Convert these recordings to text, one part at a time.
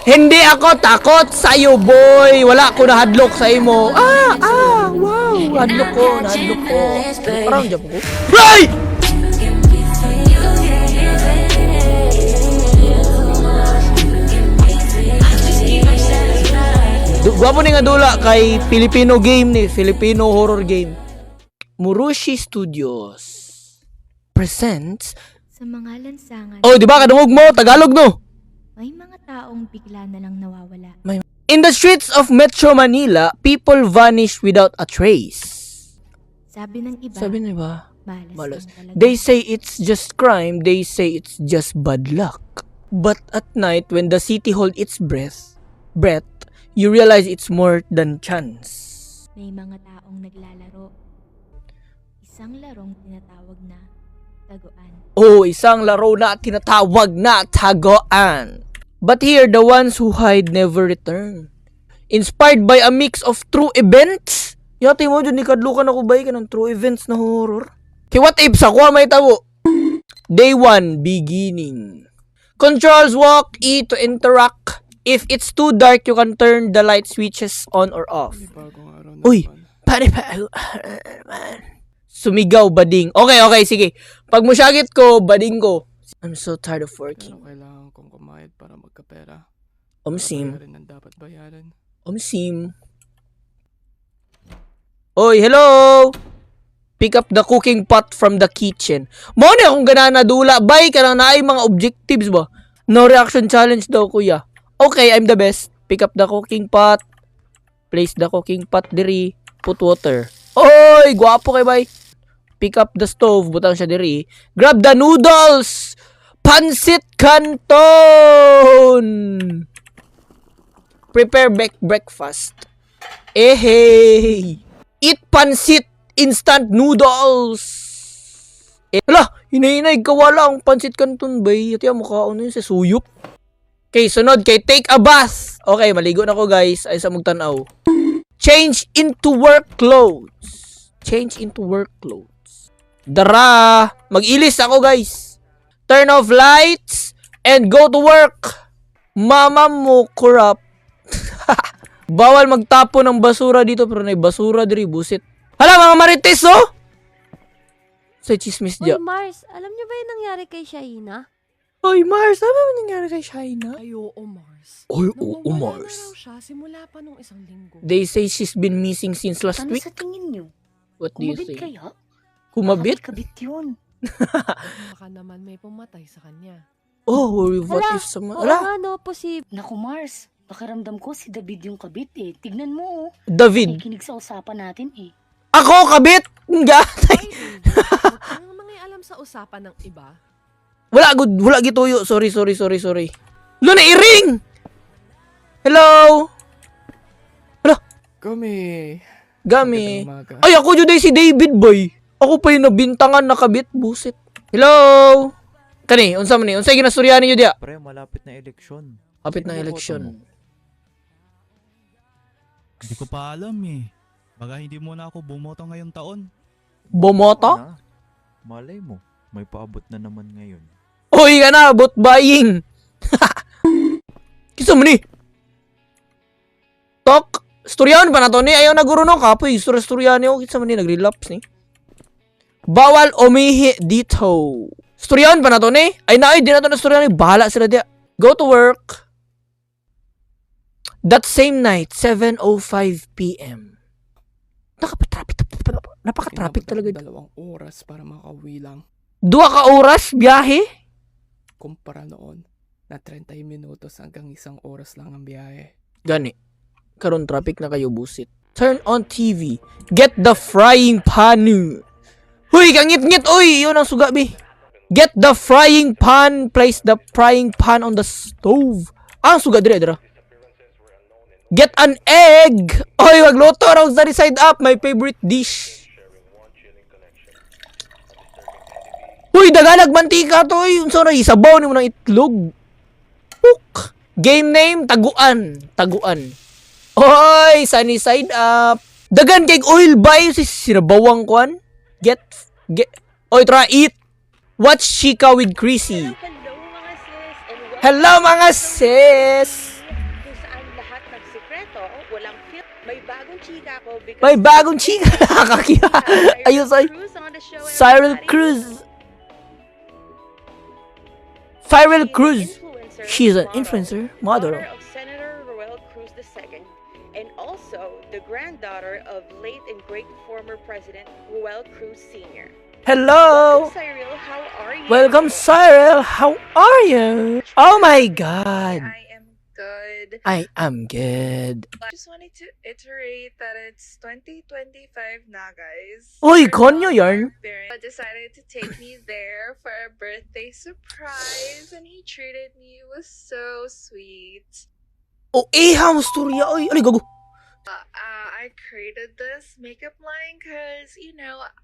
Hindi ako takot sa iyo, boy. Wala ko nahadlok sa imo. Wow. Nahadlok ko. Parang dyan ko. Right! Gwapo ni nga dula kay Filipino game ni, Filipino horror game. Murushi Studios presents Sa mga lansangan, Oh, di ba kadungog mo Tagalog no? may mga taong bigla na lang nawawala. In the streets of Metro Manila, people vanish without a trace. Sabi ng iba, Sabi na ba? malas lang talaga. They say it's just crime, they say it's just bad luck. But at night when the city holds its breath, you realize it's more than chance. May mga taong naglalaro. Isang larong tinatawag na taguan. Oh, isang laro na tinatawag na taguan. But here, the ones who hide never return. Inspired by a mix of true events. Yati mo, dyan ikadlukan ako ba ka ng true events na horror? Okay, what if sa kuha may tabo? Day 1, beginning. Controls walk E to interact. If it's too dark, you can turn the light switches on or off. Uy, pare pa. Sumigaw, bading. Okay, sige. Pag musyagit ko, bading ko. I'm so tired of working. Pero kailangan kong kumayad para magkapera. Omsim. Bayarin ang dapat bayaran. Omsim. Oy, hello! Pick up the cooking pot from the kitchen. Mo na akong ganana dula. Bay ka lang na ay mga objectives ba? No reaction challenge daw, kuya. Okay, I'm the best. Pick up the cooking pot. Place the cooking pot diri. Put water. Oy, guwapo kay bay. Pick up the stove. Butang siya diri. Grab the noodles! Pancit Canton! Prepare breakfast. Hey! Eat pancit instant noodles! Hala! Hinahinay kawala ang pancit Canton bay. Ito yung mukha ano yun sa suyop. Okay, sunod kay take a bath. Okay, maligo na ko guys. Ay sa magtanaw. Change into work clothes. Dara! Mag-ilis ako guys. Turn off lights and go to work. Mama mo, corrupt. Bawal magtapo ng basura dito pero may basura diri, busit. Hala mga marites oh! Sa chismis Uy, dyan. Mars, alam niyo ba yung nangyari kay Shaina? Oy, Mars, ano ba nangyari kay Shaina? Ay, oo, Mars. Oy, oo, Nawawala Mars. na raw siya simula pa nung isang linggo. They say she's been missing since last Ano week. sa tingin nyo? What do you Kumabit say? kaya? Kumabit? Kabit yun. Baka naman may pumatay sa kanya. Oh, what Hala, if sama... Oo Ala, nga, no, posible. Naku Mars, pakiramdam ko si David yung kabit eh. Tignan mo oh. David. Nakikinig sa usapan natin eh. Ako, kabit! Nga! Ay, huwag kang mangialam sa usapan ng iba. Wala gituyo. Sorry. Lo na i-ring! Hello? Gami. Gami. Magandang umaga. Ay, ako juday si David, boy. Ako pa yung nabintangan na kabit. Busit. Hello? Kani, unsa man ni? Unsay ginasturyahan niyo diya? Pre, malapit na eleksyon. Kapit ng Sino boto eleksyon. mo? Hindi ko pa alam eh. Baga hindi mo na ako bumoto ngayong taon. Bomoto? Na. Malay mo, may paabot na naman ngayon. Uy, ka na, bot buying. Kisa mo ni? Tok, storyahan pa na to ni. Ayaw na guro no, kapoy. Storyahan niyo. Kisa mo ni, nag-relapse ni. Bawal umihi dito. Storyahan pa na to ni. Ay na, di na to na storyahan ni. Bahala sila diya. Go to work. That same night, 7:05 p.m. Napaka-traffic talaga. 2 oras para makauwi lang. 2 ka oras biyahe? Kumpara noon na 30 minutos hanggang 1 oras lang ang biyahe. Gani. Karon traffic na kayo, busit. Turn on TV. Get the frying pan. Huy, kangit-ngit. Uy, yun ang sugabi. Get the frying pan. Place the frying pan on the stove. Ang suga dire. Get an egg. Oy, magluto raw sa side up. My favorite dish. Uy, daganag mantika to. Uy, unsa na isabaw nimo ng itlog. Puk. Game name Taguan. Oy, sunny side up. Dagan kay oil buy si sinabawang kwan. Get. Oy, try eat. Watch Chica with Chrissy. Hello mga sis and Hello mga sis! Kung saan lahat nagsikreto, walang film. May bagong chika ko because... May bagong chika nakakakiya. Ayun, sorry. Cyril Cruz. Cyril Cruz. She's an influencer, mother. Daughter of Senator Roel Cruz II, and also the granddaughter of late and great former President Roel Cruz Sr. Hello! Cyril, how are you? Welcome, Cyril. How are you? Oh my God. I am good. I am good. I just wanted to iterate that it's 2025 na, guys. Uy, Your konyo yarn. parent decided to take me there for a birthday surprise, and he treated me. It was so sweet. Oh, ihang storya. Uy, ano gago? I created this makeup line because,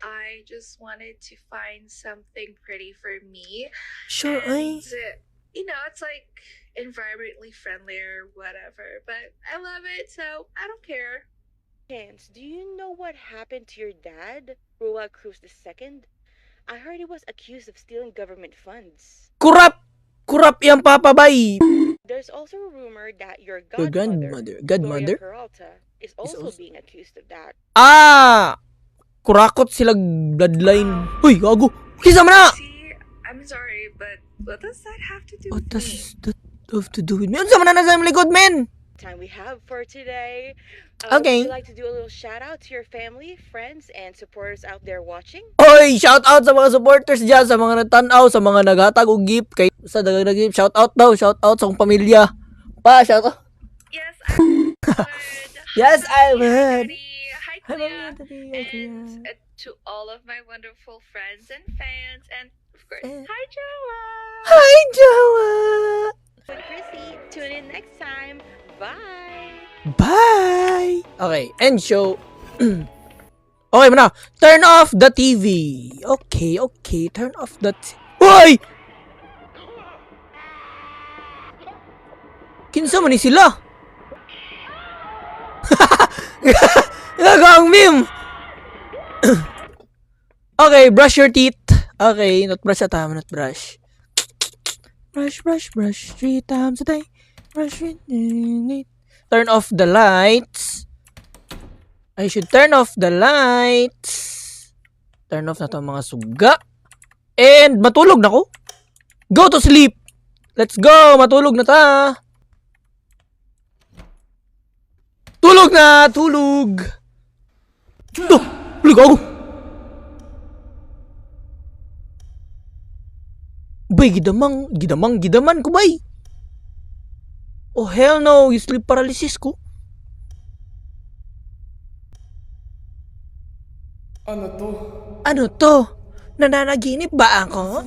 I just wanted to find something pretty for me. Sure, ay. And, it's like environmentally friendly or whatever, but I love it, so I don't care. Chance, do you know what happened to your dad, Roel Cruz II? I heard he was accused of stealing government funds. Kurap! Kurap yang papabay. There's also a rumor that your Your godmother, godmother? Gloria Peralta, is also being accused of that. Ah! Kurakot sila bloodline. Uy, gago. Kisa mo na! See, I'm sorry, but what does that have to do What with does me? that have to do with me? Ano sa na sa likod, men? Time we have for today. Okay. Would you like to do a little shout out to your family, friends, and supporters out there watching? Oy, shout out sa mga supporters dyan, sa mga nagtanaw, sa mga naghatag og gift, kay sa dagang gift, shout out daw, shout out sa akong pamilya. Pa, shout out. Yes, I would. Yes, I Hi, would. Daddy. Hi, Hi, Clea. Mama, Daddy. Hi, Clea. And to all of my wonderful friends and fans, and of course, Eh. hi, Joa. Hi, Jowa! And Chrissy, tune in next time. Bye! Bye! Okay, end show. Okay, muna. Turn off the TV. Okay, turn off the Uy! Kinsa man ni sila? Gagawang meme! Okay, brush your teeth. Okay, not brush na tama, not brush. Brush 3 times a day. Brush it. Turn off the lights. I should turn off the lights. Turn off na to mga suga. And matulog na ko. Go to sleep. Let's go. Matulog na ta. Tulog na. Tulog. Tulog ako. Bay, gidaman ko, bay. Oh, hell no. Yung sleep paralysis ko. Ano to? Nananaginip ba ako?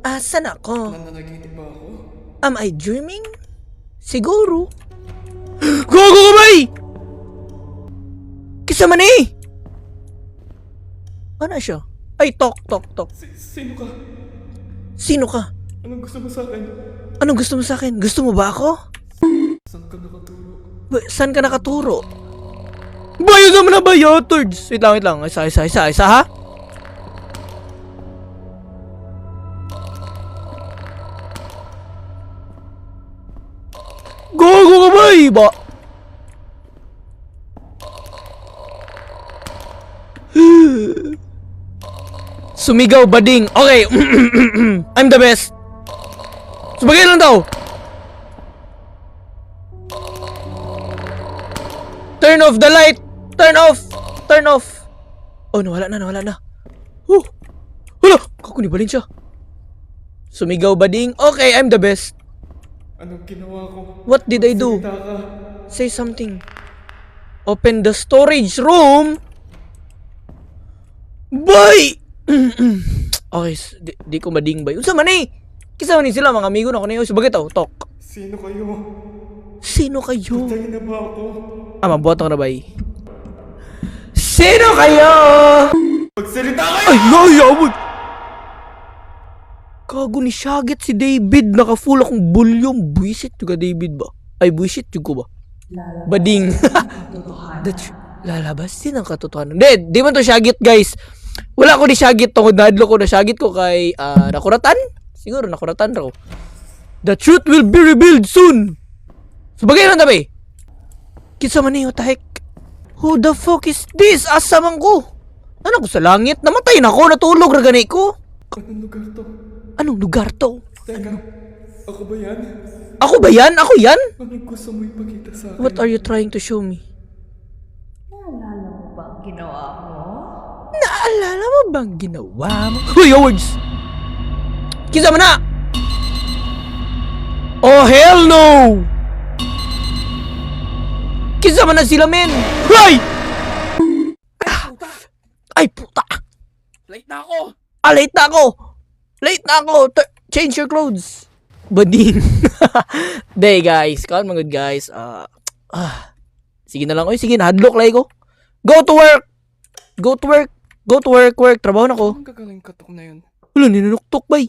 Asan ako? Nananaginip ba ako? Am I dreaming? Siguro. Gogo ka, bay! Kisa man eh! Ano siya? Ay, tok. Sino ka? Sino ka? Anong gusto mo sa akin? Anong gusto mo sa akin? Gusto mo ba ako? Saan ka nakaturo? Saan ka nakaturo? Bayo naman na bayo, turds! Wait lang. Isa, ha? Gogo ka ba, iba? Sumigaw bading. Okay. I'm the best. Sumagay lang daw. Turn off the light. Turn off. Oh, nawala na. Hala, kakunibalin siya. Sumigaw bading. Okay, I'm the best. Anong ginawa ko? What did I do? Salita ka. Say something. Open the storage room. Boy! Okay, di ko mading bay. Unsa man eh? Kisa man ni sila mga amigo na ko na yun. Sabagay tao, talk. Sino kayo? Sino kayo? Tayo na ba ako? Mabuhat ako na bay. Sino kayo? Magsalita kayo! Ay, nayabot! Kago ni Shagit si David. Naka-full akong volume. Buisit yung ka David ba? Ay, buisit yung ko ba? Bading. Lalabas din ang katotohanan. Di man to Shagit, guys. Wala ko ni Shagit. Tungkod nadlo ko na Shagit ko kay nakuratan. Siguro nakuratan raw. The truth will be revealed soon. Sabagay lang tabi. Kinsa man ni, what the heck? Who the fuck is this? Asa man ko? Ano ko sa langit? Namatay na ako, natulog ra gani ko. Anong lugar to? Anong lugar to? Teka, ako ba yan? Ako ba yan? Ako yan? Anong gusto mo ipakita sa akin? What are you trying to show me? Naalala mo bang ginawa mo? Uy, awards! Kinsa man na! Oh, hell no! Kinsa man na sila, men? Ay! Ay, puta! Late na ako! Late na ako! Late na ako! Change your clothes! Badin. Day, guys. Calm mga good, guys. Sige na lang. Oy, sige, nahadlok lang ko. Go to work! Go to work! Go to work, work. Trabaho na ko. Ang gagaling katok na yun. Wala, ninanuktok ba eh?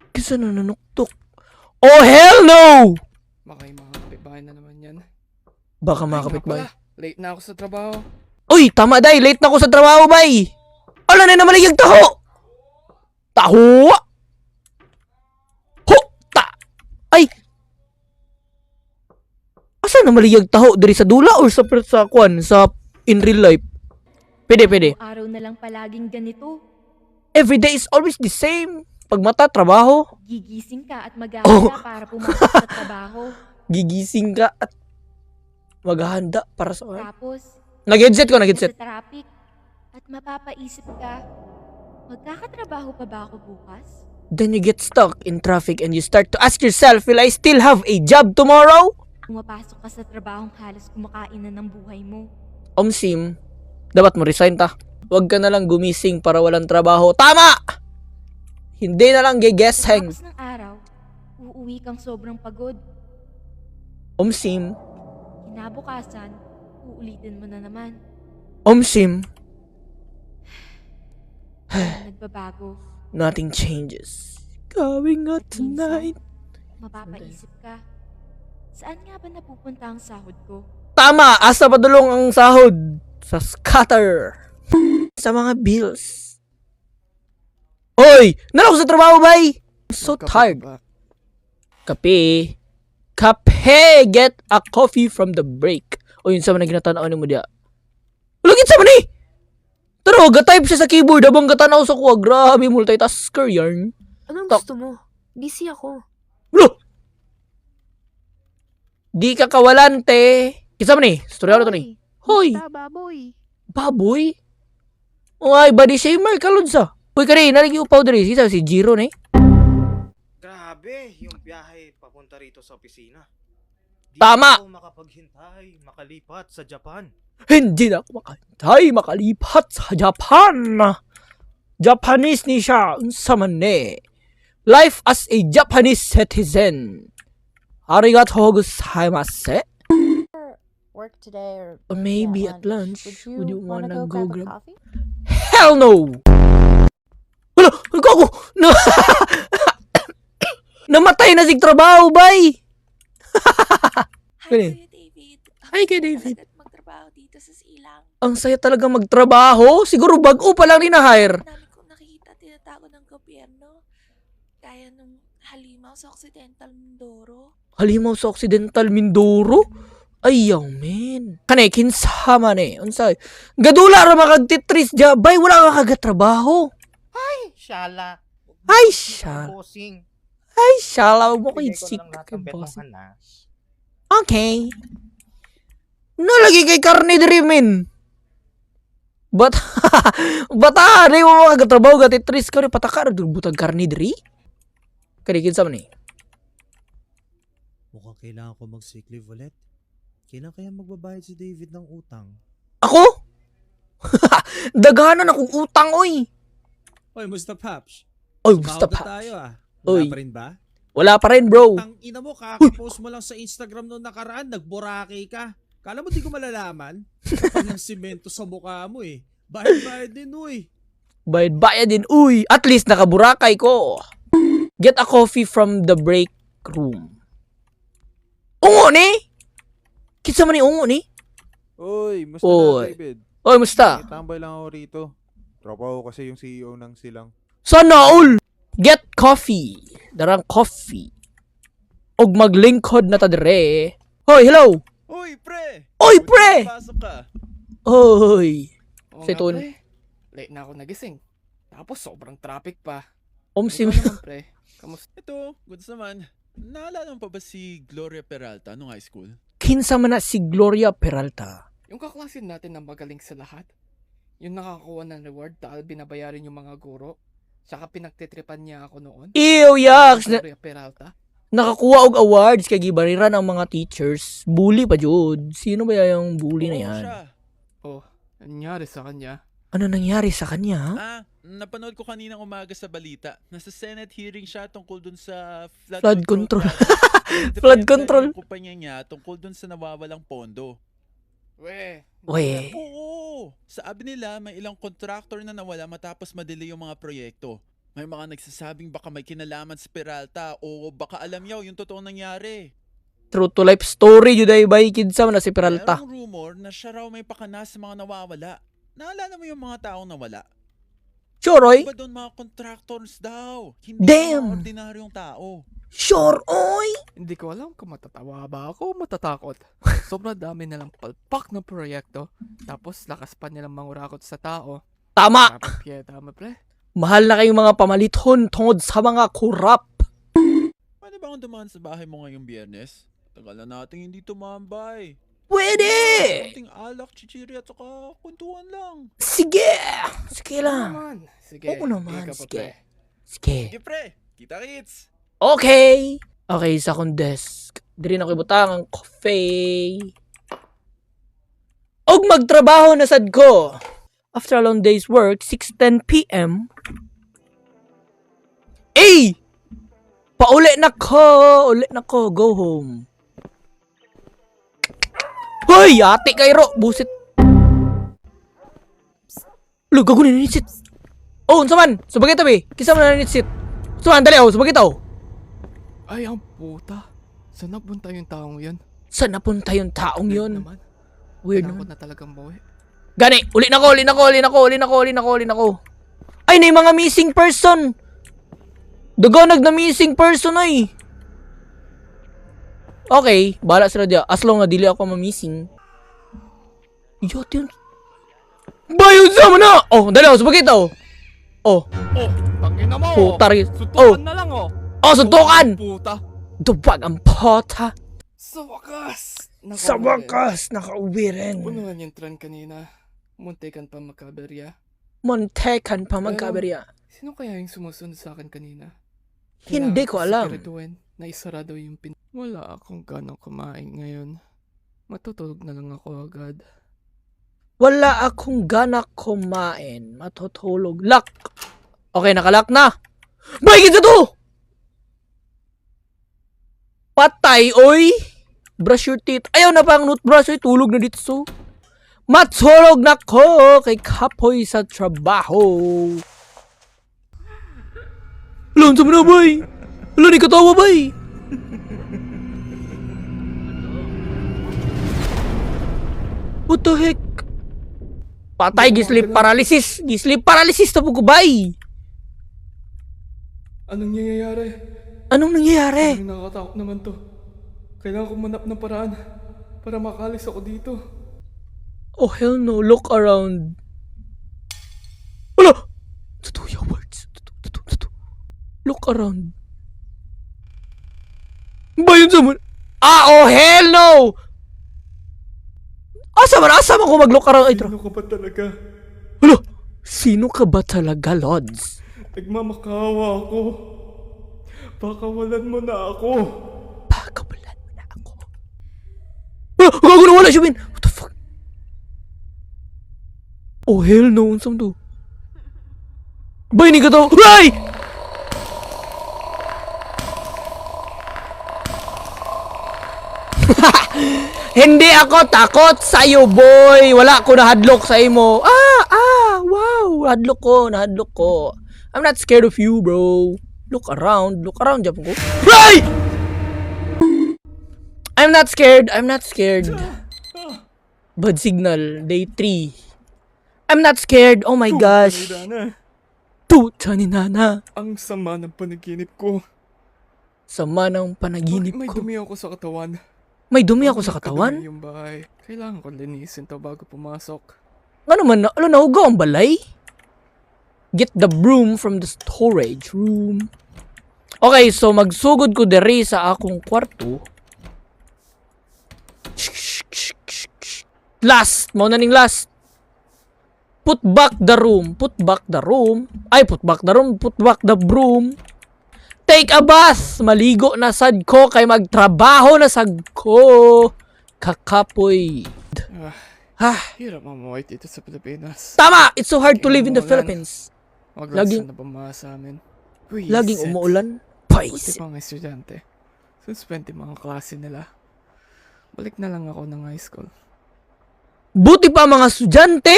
Kisa na nanuktok? Oh, hell no! Baka yung mga kapitbahay na naman yan. Baka Ay, mga nga kapitbahay. pala. Late na ako sa trabaho. Uy, tama day. Late na ako sa trabaho, bay. Ala na naman yung taho. Taho? Ho! Ay! Asa na maliyag taho? Dari sa dula or sa kwan? Sa in real life? Pwede. Araw na lang palaging ganito. Every day is always the same. Pag mata, trabaho. Gigising ka at maghahanda para pumasok sa trabaho. Gigising ka at maghahanda para sa Tapos, Nag-headset ko, nag-headset. sa traffic at mapapaisip ka, magkakatrabaho pa ba ako bukas? Then you get stuck in traffic and you start to ask yourself, will I still have a job tomorrow? Pumapasok ka sa trabahong halos kumakain na ng buhay mo. Sim, dapat mo resign ta. Huwag ka na lang gumising para walang trabaho. Tama! Hindi na lang gigeseng. Tapos ng araw, uuwi kang sobrang pagod. Sim, Kinabukasan, uulitin mo na naman. Sim, Nagbabago. nothing changes. Going out tonight. Mapapaisip ka, saan nga ba napupunta ang sahod ko? Tama! Asa padulong ang sahod? Sa scatter. Sa mga bills. Oy! Nalako sa trabaho, bay! I'm so Magkape tired. ba? Kape. Kape! Get a coffee from the break. O yun sa mga ginatanaw ni mo diya. Lugit sa mani! Taro, ga-type siya sa keyboard habang gatanaw sa kuwa. Grabe, multitasker yarn. Anong Tak- gusto mo? Busy ako. Lo! Di ka kawalante. Kisa man ni? Storyado to ni. Hoy! Baboy. Baboy? Ay, body shamer ka, Lodsa. Uy, kari, nalagi upaw dali. Sisa si Jiro ni. Grabe, yung biyahe papunta rito sa opisina. Di Tama! ako makapaghintay, makalipat sa Japan. Hindi na ako makalipat sa Japan. Japanese ni siya. Unsa man ni. Life as a Japanese citizen. Arigatou gozaimasu. Work today or Or maybe at lunch. Would you wanna go grab? coffee? Hell no! Wala! Nagkago! No! Namatay na si trabaho, bay! Kuya David. Hi, Kuya David. Magtrabaho dito sa silang. Ang saya talaga magtrabaho. Siguro bago pa lang ni na-hire. Dami kong nakikita tinatago ng gobyerno. Kaya nung halimaw sa Occidental Mindoro. Halimaw sa Occidental Mindoro? Ayaw, men. Kanay, kinsama ni. Unsay? Gadula ra makagtitris dya. Bay, wala ka kagatrabaho. Shala. Ay, shala. Bossing. Ay, shala. Huwag mo kayo Bigay ko sick lang lahat kay ng bet boss. ng hanas. Okay. Nalagi kay karne diri, men. Bata, di mo makagatrabaho gatitris ka rin pataka. Butag karne diri? Kani, kinsama ni. Mukhang kailangan ko mag-sick leave ulit. Kailan kaya magbabayad si David ng utang? Ako? Daghanan akong utang, oy. Oy, musta Paps? Oy, gusto Sumahod na pa. tayo ah. Oy. Wala pa rin ba? Wala pa rin, bro. Tang ina mo, kakapost mo lang sa Instagram noong nakaraan, nagborake ka. Kala mo di ko malalaman? Kapag ng simento sa mukha mo eh. Bayad-bayad din uy. Bayad-bayad din, uy. At least nakaburakay ko. Get a coffee from the break room. Ungo ni? Kitsa man ni ungo ni? Oy, musta Oy. na, David? Oy, musta? Tambay lang ako rito. Tropa ko kasi yung CEO ng silang. Sana all! Get coffee. Darang coffee. Og maglingkod na ta dire. Hoy, hello. Uy, pre! Oy, pre! Pasok ka. Hoy. Oo Si nga, Ton. pre. Late na ako nagising. Tapos sobrang traffic pa. Sim. Ikaw naman, pre. Kamusta? Ito, goods naman. Naalala mo pa ba si Gloria Peralta nung high school? Kinsa man na si Gloria Peralta. Yung kaklasin natin na magaling sa lahat. Yung nakakuha ng reward dahil binabayaran yung mga guro. Tsaka pinagtitripan niya ako noon. Ew, yaks. Gloria Peralta. Nakakuha og awards kay gibariran ang mga teachers. Bully pa jud. Sino ba yung bully na Oo, yan? siya. Oh, nangyari sa kanya. Ano nangyari sa kanya? Napanood ko kaninang umaga sa balita. Nasa Senate hearing siya tungkol dun sa Flood control. project. Flood Defense control. Yung kumpanya niya tungkol dun sa nawawalang pondo. We. Oo! Sabi nila may ilang contractor na nawala matapos madelay yung mga proyekto. May mga nagsasabing baka may kinalaman si Peralta o baka alam niya yung totoong nangyari. True to life story jud ay bay kidsa man na si Peralta. Merong rumor na siya raw may pakana sa mga nawawala. Naalala mo yung mga taong nawala? Sure, oy. Iba doon mga contractors daw. Hindi Damn. mga ordinaryong tao. Sure, oy. Hindi ko alam kung matatawa ba ako o matatakot. Sobrang dami nilang palpak na proyekto. Tapos lakas pa nilang mangurakot sa tao. Tama. Tama, pre. Mahal na kayong mga pamaliton tungod sa mga kurap. Pwede ba akong dumaan sa bahay mo ngayong Biyernes? Tagal na natin hindi tumambay. Pwede. Konting alak, chichiri at saka kwentuhan lang. Sige. Sige Oo lang. naman. Sige. Oo naman, Ika pa, sige. pre. Sige. Sige pre, kita kits. Okay. Okay, sa akong desk. Diri na ko ibutang ang coffee. Og magtrabaho na sad ko. After a long day's work, 6:10 p.m. Eh! Pauli na ko! Uli na ko. Go home. Hoy! Ate kay Ro! Busit! Lo, gago na ninitsit. Oh, unsa man? Subagay tabi. Kisa man na ninitsit. Suman, dali oh. Subagay tao. Ay, ang puta. Saan napunta yung taong yun? Saan napunta yung taong Weird yun? naman. Weird Kailangan ko naman. na talagang buwi. Gani! Uli na ko! Uli na ko! Uli na ko! Uli na ko! Uli na ko! Uli na ko! Ay, na yung mga missing person! Daganag na missing person ay! Okay, bahala sila diya. As long na dili ako ma-missing. Yot yun. Bayon sa mo na! Oh, dali ako. Sabagay tao. Oh. Oh, tangina mo! Putari. Sutukan na lang oh! Oh, suntukan! Puta! Duwag ang pota. Sa wakas! Sa wakas, nakauwi rin. Punuhan yung tren kanina. Muntikan pa makaberya. Montekan pa magkaberya. Sino kaya yung sumusunod sa akin kanina? Hindi ko alam. Siguraduhin na isara daw yung pin... Wala akong ganang kumain ngayon. Matutulog na lang ako agad. Wala akong gana kumain. Matutulog. Lock! Okay, nakalock na. Bakit to? Patay, oy! Brush your teeth. Ayaw na pang toothbrush, oy. Tulog na dito, so. Matulog na ko kay kapoy sa trabaho. Alon sa mga bay. Alon, di katawa bay. What the heck? Patay, gisleep paralysis. Gisleep paralysis na po ko bay. Anong nangyayari? Anong nangyayari? Ang nakakatakot naman to. Kailangan ko manap ng paraan para makalis ako dito. Oh hell no, look around. Wala! Totoo yung words. Totoo. Look around. Bayon sa man. Ah, oh hell no! Asa man ko mag-look around. Ay, Sino ka ba talaga? Wala! Sino ka ba talaga, Lods? Nagmamakawa ako. Pakawalan mo na ako. Pakawalan mo na ako. Ah, gago na wala siya, Bin. What the fuck? Oh hell no, unsam to? Bay, ni ka to. Ay! Hindi ako takot sa'yo, boy. Wala ko nahadlok sa imo. Wow. Nahadlok ko. I'm not scared of you, bro. Look around, Japon ko. Ay! I'm not scared. Bad signal, day 3. I'm not scared. Oh my gosh. Puta ni Nana. Ang sama ng panaginip ko. Sama ng panaginip May ko. dumi ako sa katawan. May dumi ako sa Ang katawan? kadumi yung bahay. Kailangan ko linisin to bago pumasok. Ano man, nahugaw ang balay? Get the broom from the storage room. Okay, so magsugod ko diri sa akong kwarto. Last! Mauna ning last. Put back the room. Put back the room. Ay, put back the room. Put back the broom. Take a bath. Maligo na sad ko kay magtrabaho na sad ko. Kakapoy. Hirap mamuhay dito sa Pilipinas. Tama! It's so hard to live in the Umuulan. Philippines. Laging na bumasa sa amin. Laging umuulan. Buti Pais. pang estudyante. Suspend yung mga klase nila. Balik na lang ako ng high school. Buti pa mga estudyante.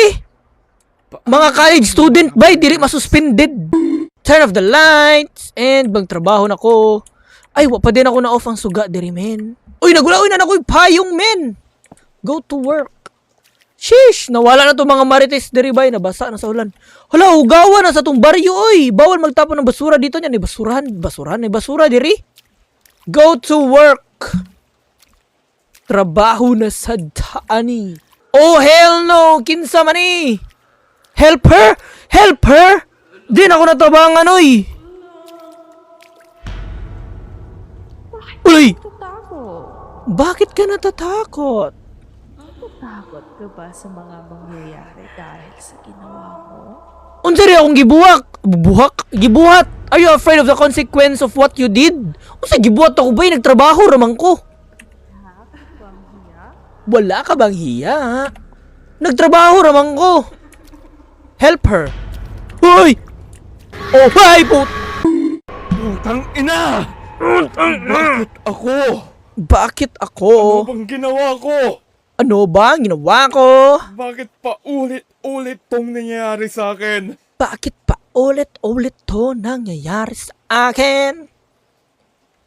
Mga college student ba? Dili masuspended. Turn off the lights. And magtrabaho na ko. Ay, wa pa din ako na off ang suga diri, men. Uy, nagulaoy na ako yung payong, men. Go to work. Sheesh, nawala na to mga marites diri bay, nabasa na sa ulan. Hala, ugawa na sa tong baryo, oy. Bawal magtapon ng basura dito niyan. May basura diri. Go to work. Trabaho na sa taani. Oh, hell no! Kinsa man eh! Help her! Help her! Di na ako natabangan, oy! Uy! Bakit ka natatakot? Takot ka ba sa mga mangyayari dahil sa ginawa mo? Unsa rin akong gibuhat? Are you afraid of the consequence of what you did? Unsa gibuhat ako ba? Nagtrabaho raman ko. Wala ka bang hiya? Nagtrabaho raman ko. Help her. Hoy! Oh, hi, Putang ina! Bakit ako? Bakit ako? Ano bang ginawa ko? Ano ba ang ginawa ko? Bakit pa ulit-ulit tong nangyayari sa akin? Bakit pa ulit-ulit to nangyayari sa akin?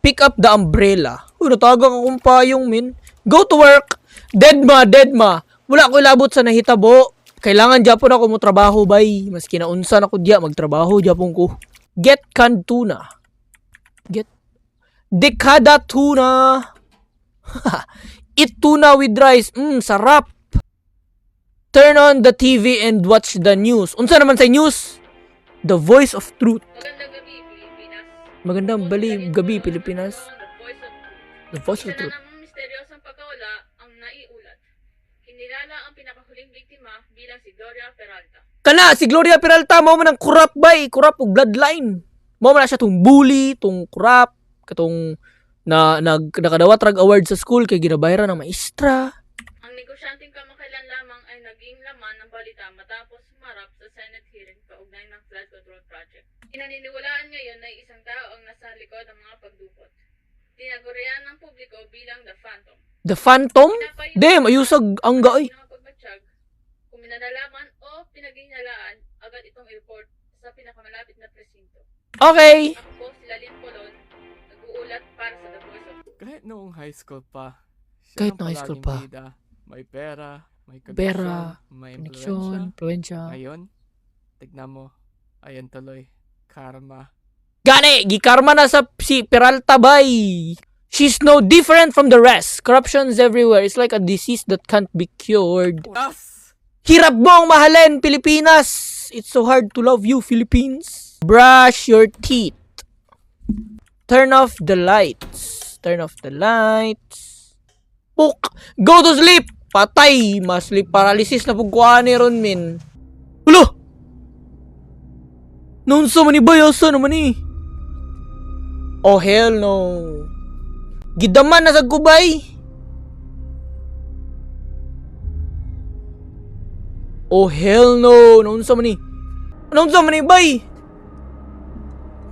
Pick up the umbrella. Uy, natagang akong payong, min. Go to work! Deadma! Wala ko ilabot sa nahitabo. Kailangan Japon ako mo trabaho, bay. Maski naunsan ako diya, magtrabaho Japon ko. Get canned tuna. Get dekada tuna. Eat tuna with rice. Sarap. Turn on the TV and watch the news. Unsa naman sa news? The Voice of Truth. Magandang gabi, Pilipinas. The Voice of Truth. Misteryosang pagkawala ang naiulat. Kinilala ang pinakahuling biktima bilang si Gloria Peralta. Kana, si Gloria Peralta, mao man ang kurap bay, kurap og bloodline. Mao man na siya tong bully, tong kurap, katong nakadawat rag award sa school kay ginabayaran ng maestra. Ang negosyanteng kamakailan lamang ay naging laman ng balita matapos humarap sa Senate hearing kaugnay ng flood control project. Inaniniwalaan ngayon na isang tao ang nasa likod ng mga pagdukot. Tinagurian ng publiko bilang The Phantom. The Phantom? Damn, ayusag ang gaoy. Kung minanalaman o pinaghinyalaan, agad itong report sa pinakamalapit na presinto. Okay. Ako po si Lalin Polon, nag-uulat para sa The Voice of Kahit noong high school pa. Kahit noong high school pa. Bida, may pera, may Pera, may connection, influensya. Ngayon, tignan mo, ayan tuloy, karma. Gani, gikarma na sa si Peralta bay. She's no different from the rest. Corruption's everywhere. It's like a disease that can't be cured. Hirap mo ang mahalin, Pilipinas. It's so hard to love you, Philippines. Brush your teeth. Turn off the lights. Turn off the lights. Puk! Go to sleep! Patay! Mas sleep paralysis na pagkuhaan ni ron, min. Hulo! Naunsa man ni Bayasa naman eh. Oh, hell no. Gidaman na sa gubay. Oh, hell no. Naunsa man ni. Naunsa man ni, bay.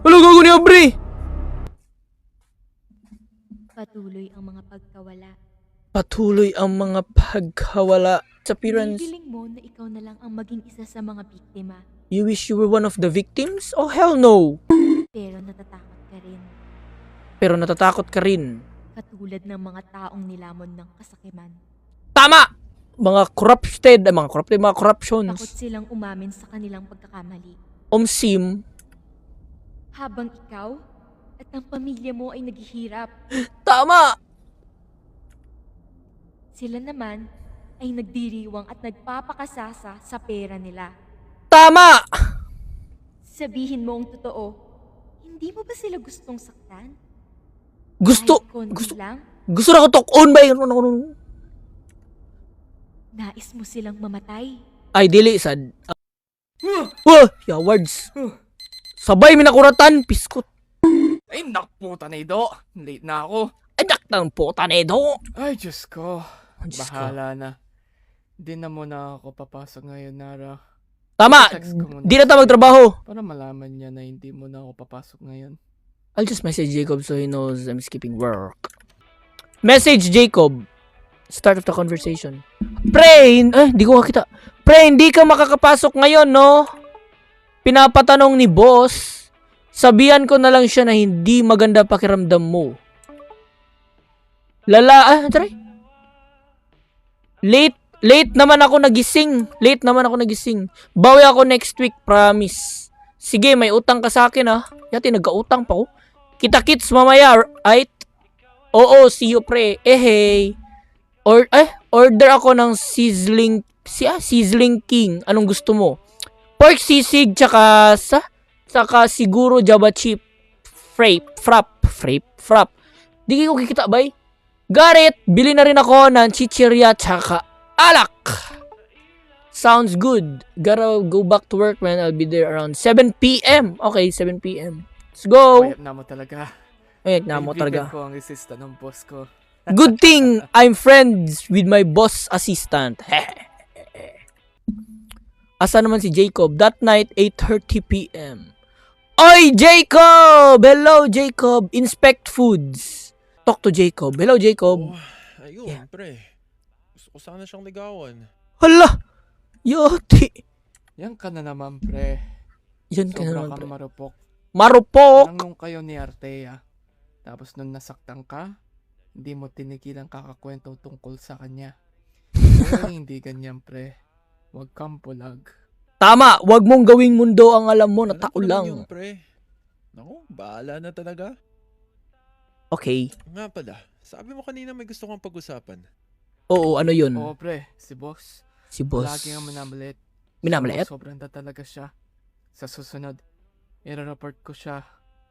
Wala gago ni Abri. Patuloy ang mga pagkawala. Patuloy ang mga pagkawala. Sa appearance, Hinihiling mo na ikaw na lang ang maging isa sa mga biktima. you wish you were one of the victims? Oh, hell no. Pero natatakot ka rin. Pero natatakot ka rin. Katulad ng mga taong nilamon ng kasakiman. Tama! Mga corrupted, mga corruptions. Takot silang umamin sa kanilang pagkakamali. Sim. Habang ikaw at ang pamilya mo ay naghihirap, Tama! sila naman ay nagdiriwang at nagpapakasasa sa pera nila. Tama! Sabihin mo ang totoo, hindi mo ba sila gustong saktan? Gusto, Kahit konti gusto, lang, gusto na ko tokon ba yun? nais mo silang mamatay. Ay, dili, sad. Wah, yawards. Sabay minakuratan, piskot. Ay, nakpo, Tanado. Late na ako. Ay, naktan po, Tanedo. Ay, Diyos ko. Diyos ko. Bahala na. Di na muna ako papasok ngayon, Nara. Tama, Text ko muna di na tayo siya magtrabaho. Para malaman niya na hindi mo na ako papasok ngayon. I'll just message Jacob so he knows I'm skipping work. Message Jacob. Start of the conversation. Pre, di ko makita. Pre, hindi ka makakapasok ngayon, no? Pinapatanong ni boss. Sabihan ko na lang siya na hindi maganda pakiramdam mo. Try. Late naman ako nagising. Bawi ako next week, promise. Sige, may utang ka sa akin, ha? Yati, nagka-utang pa ko. Kita-kits mamaya, right? Oo, see you, pre. Hey. Order ako ng sizzling king. Anong gusto mo? Pork sisig, tsaka siguro java chip. Frap. Di ko kikita, bay. Got it. Bili na rin ako ng chichirya, tsaka alak. Sounds good. Gotta go back to work, man. I'll be there around 7 p.m. Okay, 7 p.m. Let's go. Wait na mo talaga. Kaibigan ko ang assistant ng boss ko. Good thing I'm friends with my boss assistant. Asa naman si Jacob? That night, 8:30 p.m. Oy, Jacob! Hello, Jacob. Inspect foods. Talk to Jacob. Hello, Jacob. Ayun, pre. Gusto ko sana siyang ligawan. Hala! Yoti. Yan ka na naman, pre. Yan ka na Sobra naman, kang pre. marupok. Marupok! Parang nung kayo ni Artea. Tapos nung nasaktan ka, hindi mo tinigilang kakakwento tungkol sa kanya. Pero hindi ganyan, pre. Huwag kang pulag. Tama! Huwag mong gawing mundo ang alam mo na Alam tao ko naman lang. yun, pre. Naku, bahala na talaga. Okay. Nga pala, sabi mo kanina may gusto kang pag-usapan. Oo, ano yun? Oo, pre. Si boss. Si boss. Lagi ang minamalit. Minamalit? Sobrang da talaga siya. Sa susunod, i-report ko siya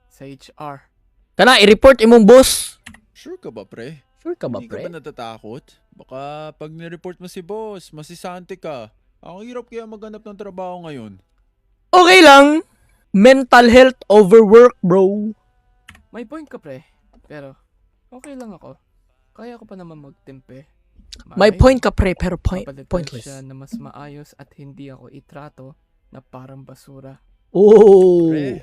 sa HR. Kana, i-report imong boss. Sure ka ba, pre? Sure ka ba, Hindi pre? ka ba natatakot? Baka pag nireport mo si boss, masisante ka. Ang hirap kaya maghanap ng trabaho ngayon. Okay lang. Mental health over work, bro. May point ka, pre. Pero, okay lang ako. Kaya ko pa naman magtimpe. May point ka, pre, pero Papalitan pointless. siya na mas maayos at hindi ako itrato na parang basura. Oh. Pre,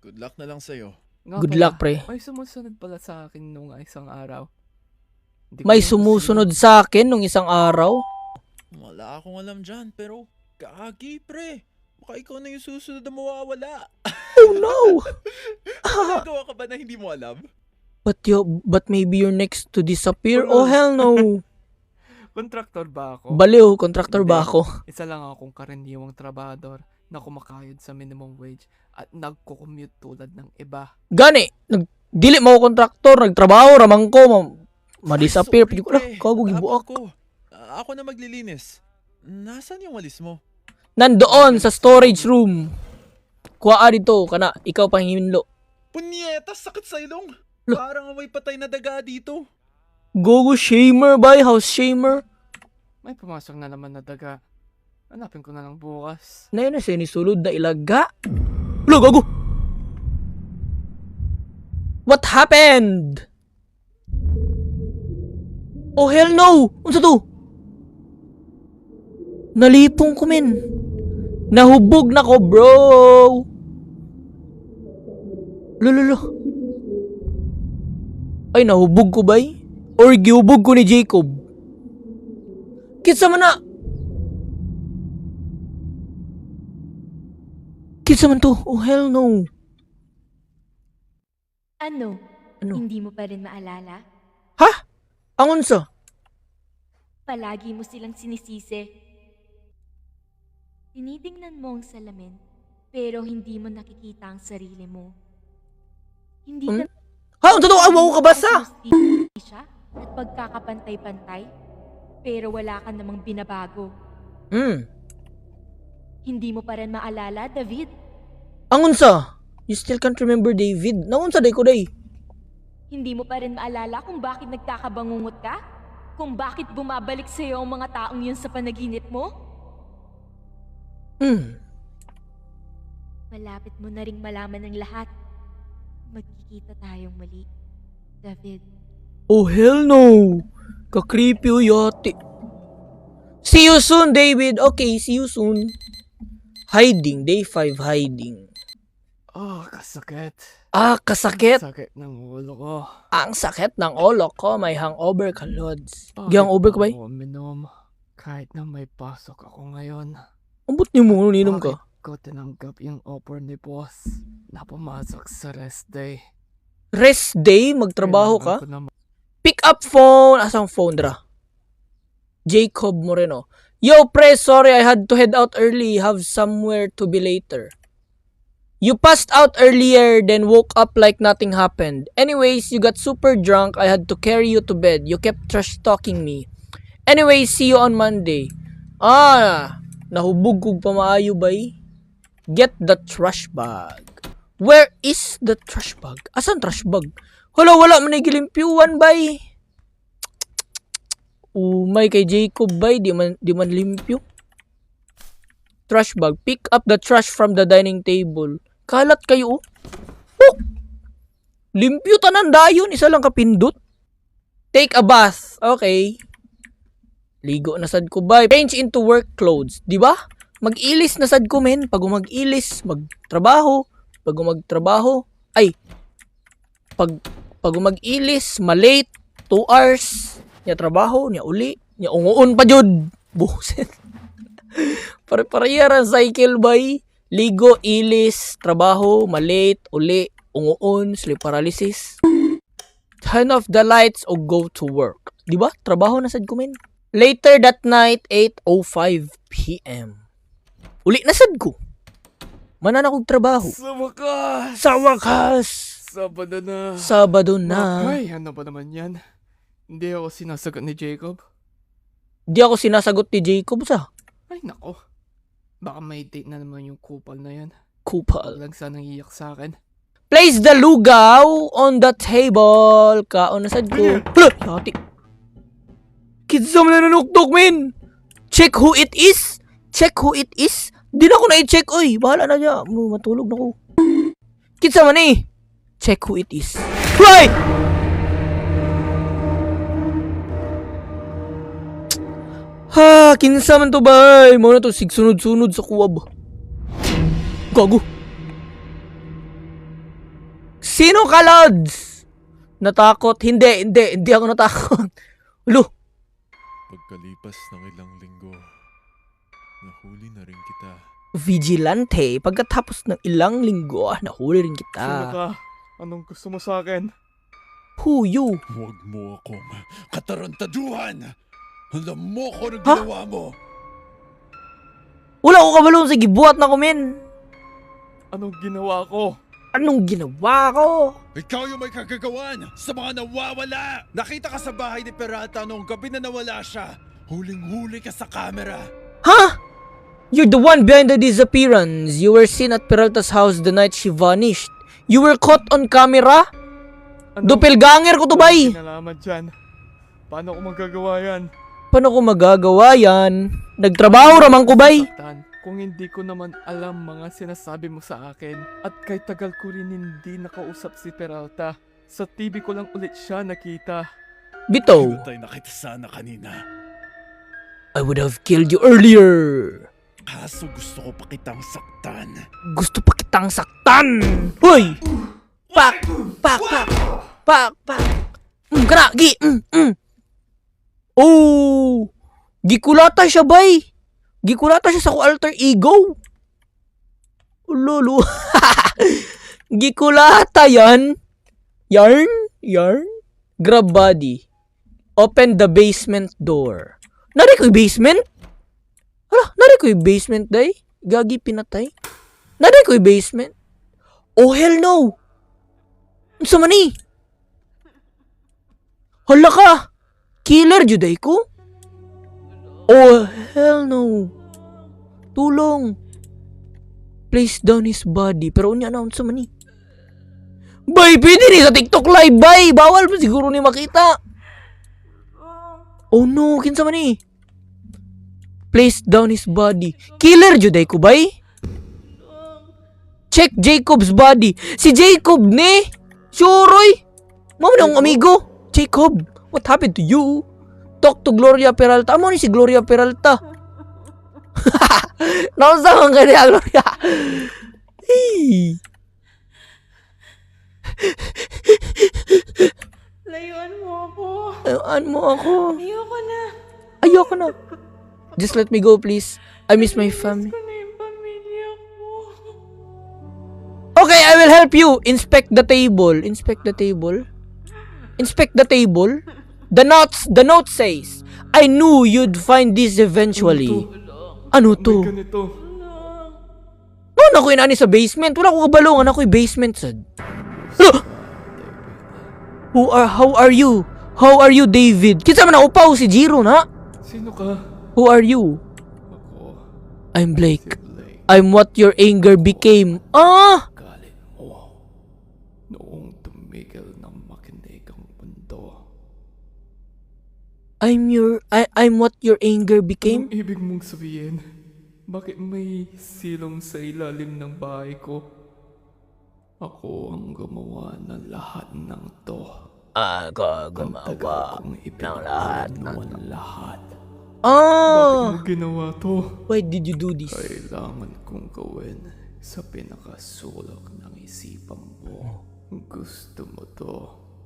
good luck na lang sa'yo. Nga Good pala, luck, pre. May sumusunod pala sa akin nung isang araw. Hindi ko May alam kung sumusunod sino. sa akin nung isang araw. Wala akong alam dyan, pero gagi, pre. Baka ikaw na yung susunod na mawawala. Oh no! Nagawa ka ba na hindi mo alam? But maybe you're next to disappear. Oh hell no. Kontraktor ba ako? Baliw, kontraktor ba Hindi. ako? Isa lang akong karaniwang trabador na kumakayod sa minimum wage at nagko-commute tulad ng iba. Gani, dili mo ako kontraktor, nagtrabaho, ramang ko, ma-disappear. Sorry, Pwede ko na, pre. kago gibuak. Tapang ko. Ako na maglilinis. Nasaan yung walis mo? Nandoon sa storage room. Kuha dito, kana, ikaw pang hinlo. Punyeta, sakit sa ilong. Lo. Parang may patay na daga dito. Gogo shamer ba? House shamer? May pumasok na naman na daga. Hanapin ko na lang bukas. Na yun na sinisulod na ilaga. Lo, gago! What happened? Oh hell no! Unsa to? Nalipong ko, men. Nahubog na ko, bro. Lolo. Ay, nahubog ko bay? Or giubog ko ni Jacob? Kitsa man na. Kitsa man to. Oh hell no. Ano? Ano? Hindi mo pa rin maalala? Ha? Angon sa? Palagi mo silang sinisisi. Tinitingnan mo ang salamin pero hindi mo nakikita ang sarili mo. Hindi Hmm? ka Ha? Ang totoo, awaw ka basa! siya at pagkakapantay-pantay, pero wala ka namang binabago. Hindi mo pa rin maalala, David? Angunsa? You still can't remember David? Nangunsa day ko day? Hindi mo pa rin maalala kung bakit nagkakabangungot ka? Kung bakit bumabalik sa'yo ang mga taong yun sa panaginip mo? Malapit mo na ring malaman ang lahat. Magkikita tayong muli, David. Oh, hell no! Ka-creepy o yati. See you soon, David. Okay, see you soon. Hiding. Day 5, hiding. Oh, kasakit. Kasakit. Sakit ng ulo ko. Ang sakit ng ulo ko. May hangover ka, Lods. Hangover ka ba? Ako uminom. Kahit na may pasok ako ngayon. Ambot niyo mo, ninom ka. Bakit ko tinanggap yung offer ni boss na pumasok sa rest day? Rest day? Magtrabaho ka? Kailangan ko na Pick up phone. Asang phone, dra? Jacob Moreno. Yo, pre, sorry, I had to head out early. Have somewhere to be later. You passed out earlier, then woke up like nothing happened. Anyways, you got super drunk. I had to carry you to bed. You kept trash-talking me. Anyways, see you on Monday. Nahubog kog pamaayo bay. Get the trash bag. Where is the trash bag? Asan trash bag? Wala man ay gilimpyuan bay. Umay kay Jacob bay, di man limpyo. Trash bag. Pick up the trash from the dining table. Kalat kayo, oh. Limpyo tanan dayon, isa lang kapindot. Take a bath. Okay. Ligo na sad ko bay. Change into work clothes, di ba? Mag-ilis na sad ko men. Pag mag-ilis, magtrabaho. Pag magtrabaho, pag mag-ilis, malate, 2 hours, niya trabaho, niya uli, niya unguon pa jud. Buset. Pare-pareharan cycle bay. Ligo, ilis, trabaho, malate, uli, unguon, sleep paralysis. Turn off the lights o go to work. Di ba? Trabaho na sad ko men. Later that night, 8:05 p.m. Uli na sad ko. Manan akong trabaho. Sa wakas! Sa wakas! Sabado na. Ay, ano ba naman yan? Hindi ako sinasagot ni Jacob. Di ako sinasagot ni Jacob sa. Ay, nako. Baka may date na naman yung kupal na yan. Kupal. Huwag lang sanang iyak sa akin. Place the lugaw on the table. Kaon na sad ko. Hala! Yati. Kids naman na nanuktok, men. Check who it is. Check who it is. Di na ako na-check, oy. Bahala na niya. Matulog na ko. Kids naman eh. Check who it is. Right! Ha, kinsa man to bay. Mo na to sigsunod-sunod sa kuwab. Gago. Sino ka, Lods? Natakot? Hindi ako natakot. Ulo. Pagkalipas ng ilang linggo, nahuli na rin kita. Vigilante. Pagkatapos ng ilang linggo, nahuli rin kita. Sino ka? Anong gusto mo sa akin? Who you? Huwag mo akong katarantaduhan! Alam mo ko anong ginawa mo! Wala ko kabalong. Sige, buhat na ko, men. Anong ginawa ko? Anong ginawa ko? Ikaw yung may kagagawan sa mga nawawala! Nakita ka sa bahay ni Peralta noong gabi na nawala siya. Huling-huli ka sa camera. Huh? You're the one behind the disappearance. You were seen at Peralta's house the night she vanished. You were caught on camera? Doppelganger ko to, bay. Nalaman dyan. Paano ko magagawa yan? Paano ko magagawa yan? Nagtrabaho ramang ko, bay. Kung hindi ko naman alam mga sinasabi mo sa akin at kay tagal ko rin hindi nakausap si Peralta. Sa TV ko lang ulit siya nakita. Bito. Hinatay na kita sana kanina. I would have killed you earlier. Kaso gusto ko pa kitang saktan. Gusto pa kitang saktan. Hoy! Pak! Pak! Pak! Pak! Pak! Kana! Gi! Oh! Gikulata siya, bay! Gikulata siya sa ko alter ego. Lolo. Gikulata yan. Yarn. Grab body. Open the basement door. Nari ko yung basement? Hala, nari ko yung basement, day. Gagi pinatay. Naday ko basement. Oh, hell no. Unsa man ni? Hala ka. Killer juday ko? Oh, hell no. Tulong. Place down his body. Pero unya na, unsa man ni? Bay, pwede ni sa TikTok live, bay. Bawal pa siguro ni makita. Oh no, kinsa man ni? Place down his body. Killer juday ko, bay? Check Jacob's body. Si Jacob ni? Suroy. Mamo na ang amigo. Jacob, what happened to you? Talk to Gloria Peralta. Amo ni si Gloria Peralta. Nausa man ka niya, Gloria. Hey. Layuan mo ako. Layuan mo ako. Ayoko na. Ayoko na. Just let me go, please. I miss my family. Okay, I will help you. Inspect the table. Inspect the table. Inspect the table. The note says, I knew you'd find this eventually. Ano to? Ganito. Ano ako inani sa basement? Wala ko kabalongan. Ako yung basement, sad. How are you? How are you, David? Kinsa man upaw si Jiro na? Sino ka? Who are you? Ako. I'm Blake. I'm what your anger became. Ah! Galit mo. Noong tumigil ng makinig ang mundo. I'm what your anger became? Anong ibig mong sabihin? Bakit may silong sa ilalim ng bahay ko? Ako ang gumawa ng lahat ng to. Ako gumawa ng lahat ng lahat. Ah! Bakit mo ginawa to? Why did you do this? Kailangan kong gawin sa pinakasulok ng isipan mo. Gusto mo to.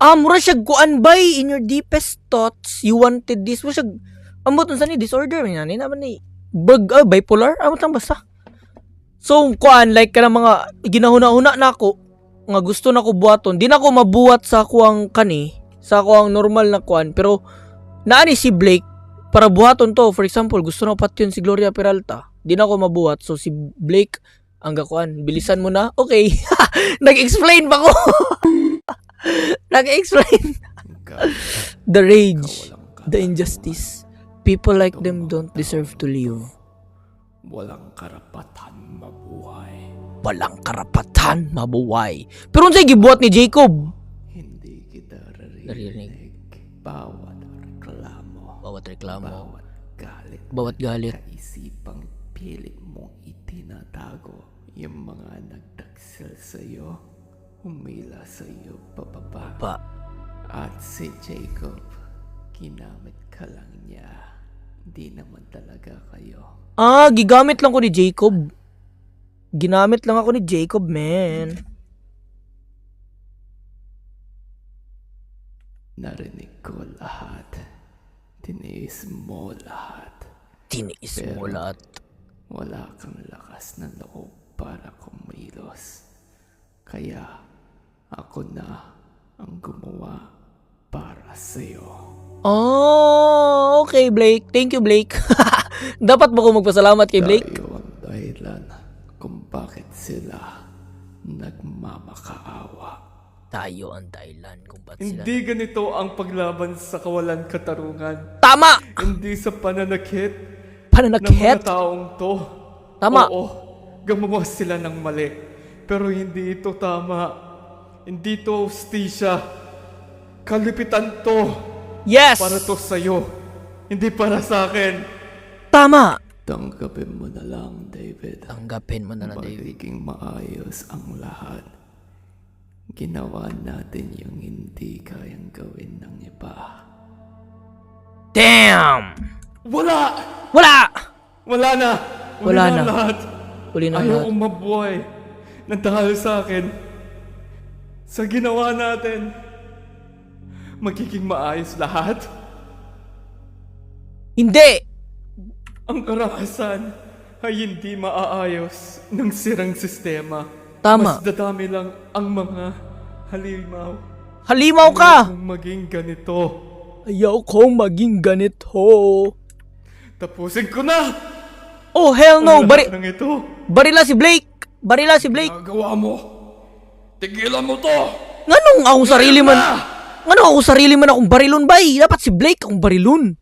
Mura siya kuan bay in your deepest thoughts. You wanted this. Mura siya, amot sa ni disorder. May nani naman ni. Bipolar? Amot lang basta. So, kuan, like ka na mga ginahuna-huna na ako, nga gusto na ko buhaton. Di na ako mabuhat sa kuang kani, sa kuang normal na kuan. Pero, naani si Blake, para buhaton to. For example, gusto na pat yun si Gloria Peralta. Di na ako mabuhat. So, si Blake, ang gakuan, bilisan mo na. Okay. Nag-explain pa ko. Nag-explain. The rage, the injustice. People like them don't deserve to live. Walang karapatan mabuhay. Walang karapatan mabuhay. Pero unsay gibuhat ni Jacob? Hindi kita naririnig. Bawat reklamo. Bawat reklamo. Bawat galit. Bawat galit. Kaisipang pilit mong itinatago. Yung mga nagdaksil sa'yo, humila sa'yo pababa. At si Jacob, ginamit ka lang niya. Hindi naman talaga kayo. Gigamit lang ko ni Jacob. Ginamit lang ako ni Jacob, man. Narinig ko lahat. Tiniis mo lahat. Tiniis mo lahat. Wala kang lakas ng loob para kumilos. Kaya ako na ang gumawa para sa'yo. Okay, Blake. Thank you, Blake. Dapat ba ko magpasalamat kay Blake? Tayo ang dahilan kung bakit sila nagmamakaawa. Tayo ang dahilan kung bakit sila... Hindi ganito ang paglaban sa kawalan katarungan. Tama! Hindi sa pananakit Pananakit? ng mga taong to. Tama. Oo, gumawa sila ng mali. Pero hindi ito tama. Hindi to hustisya. Kalipitan to. Yes! Para to sa'yo. Hindi para sa akin. Tama! Tanggapin mo na lang, David. Tanggapin mo na lang, David. Magiging maayos ang lahat. Ginawa natin yung hindi kayang gawin ng iba. Damn! Wala! Wala! Wala na! Wala na. Lahat. Uli na Ayaw lahat. kong mabuhay na dahil sa akin. Sa ginawa natin. Magiging maayos lahat. Hindi! Ang karakasan ay hindi maaayos ng sirang sistema. Tama. Mas dadami lang ang mga halimaw. Halimaw ka! Ayaw kong maging ganito. Ayaw kong maging ganito. Tapusin ko na! Oh, hell no! Ang lahat ng ito. Barila si Blake! Barila si Blake. Nagawa mo. Tigilan mo to. Nganong akong sarili man? Nganong akong sarili man akong barilon bay? Dapat si Blake akong barilon.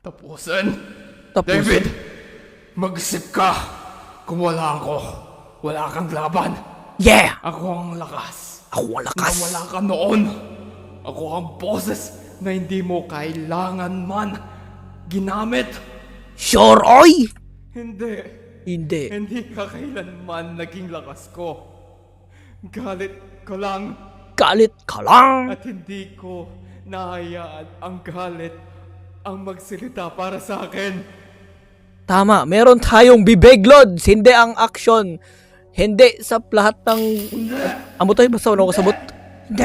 Tapusin. David, mag-isip ka. Kung wala ako, wala kang laban. Yeah! Ako ang lakas. Ako ang lakas. Na wala ka noon. Ako ang boses na hindi mo kailangan man ginamit. Sure, oy! Hindi. Hindi ka kailanman naging lakas ko. Galit ka lang. Galit ka lang. At hindi ko nahayaan ang galit ang magsalita para sa akin. Tama, meron tayong bibig, Lods. Hindi ang action. Hindi sa lahat ng... Amo tayo, basta wala ko sabot. Hindi.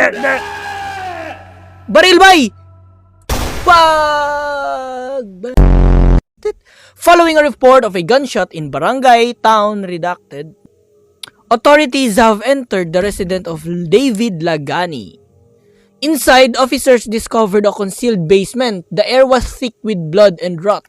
Baril, bay! Wag! Following a report of a gunshot in Barangay Town Redacted, authorities have entered the residence of David Lagani. Inside, officers discovered a concealed basement. The air was thick with blood and rot.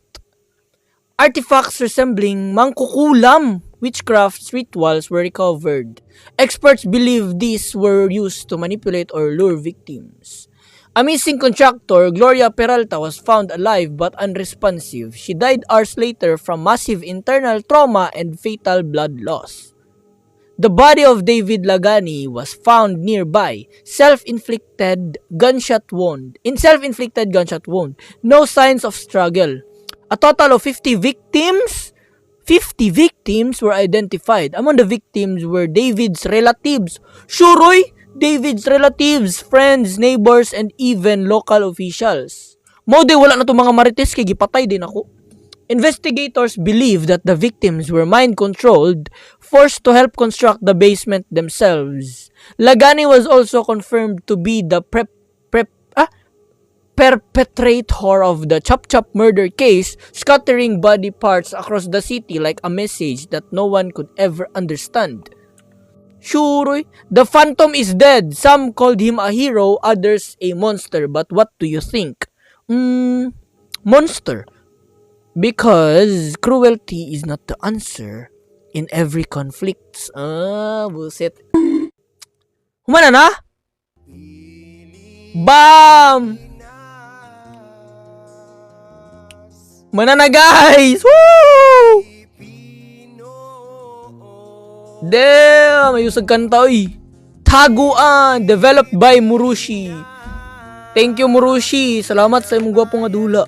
Artifacts resembling mangkukulam, witchcraft rituals were recovered. Experts believe these were used to manipulate or lure victims. A missing contractor, Gloria Peralta, was found alive but unresponsive. She died hours later from massive internal trauma and fatal blood loss. The body of David Lagani was found nearby, self-inflicted gunshot wound. No signs of struggle. A total of 50 victims were identified. Among the victims were David's relatives. Shuroy! David's relatives, friends, neighbors, and even local officials. Mode, wala na itong mga marites, kay gipatay din ako. Investigators believe that the victims were mind-controlled, forced to help construct the basement themselves. Lagani was also confirmed to be the perpetrator of the Chop Chop murder case, scattering body parts across the city like a message that no one could ever understand. Sure, the Phantom is dead. Some called him a hero, others a monster. But what do you think? Monster. Because cruelty is not the answer in every conflict. Bullshit. Humana na? Bam! Humana na, guys! Woo! Damn! Ayusag kanta, oy. Taguan! Developed by Murushi. Thank you, Murushi. Salamat sa imong gwapong adula.